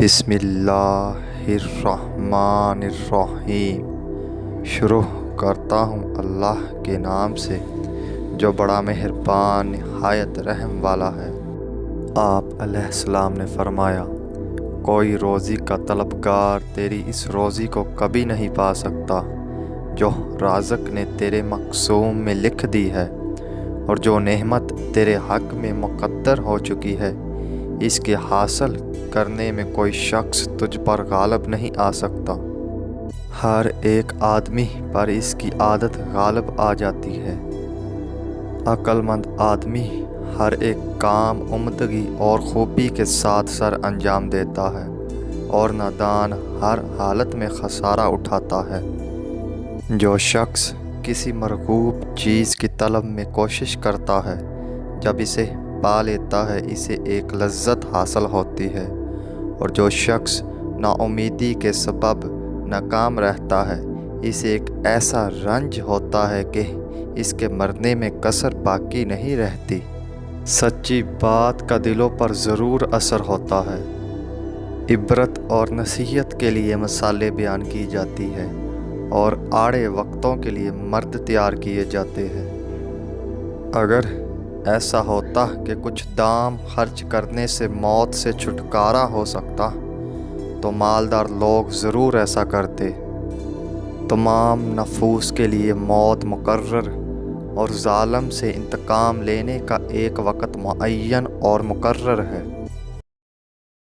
بسم اللہ الرحمن الرحیم۔ شروع کرتا ہوں اللہ کے نام سے جو بڑا مہربان نہایت رحم والا ہے۔ آپ علیہ السلام نے فرمایا، کوئی روزی کا طلبگار تیری اس روزی کو کبھی نہیں پا سکتا جو رازق نے تیرے مقسوم میں لکھ دی ہے، اور جو نعمت تیرے حق میں مقدر ہو چکی ہے اس کے حاصل کرنے میں کوئی شخص تجھ پر غالب نہیں آ سکتا۔ ہر ایک آدمی پر اس کی عادت غالب آ جاتی ہے۔ عقل مند آدمی ہر ایک کام عمدگی اور خوبی کے ساتھ سر انجام دیتا ہے، اور نادان ہر حالت میں خسارہ اٹھاتا ہے۔ جو شخص کسی مرغوب چیز کی طلب میں کوشش کرتا ہے، جب اسے پا لیتا ہے اسے ایک لذت حاصل ہوتی ہے، اور جو شخص نا امیدی کے سبب ناکام رہتا ہے اسے ایک ایسا رنج ہوتا ہے کہ اس کے مرنے میں کسر باقی نہیں رہتی۔ سچی بات کا دلوں پر ضرور اثر ہوتا ہے۔ عبرت اور نصیحت کے لیے مثالیں بیان کی جاتی ہے، اور آڑے وقتوں کے لیے مرد تیار کیے جاتے ہیں۔ اگر ایسا ہوتا کہ کچھ دام خرچ کرنے سے موت سے چھٹکارا ہو سکتا تو مالدار لوگ ضرور ایسا کرتے۔ تمام نفوس کے لیے موت مقرر اور ظالم سے انتقام لینے کا ایک وقت معین اور مقرر ہے۔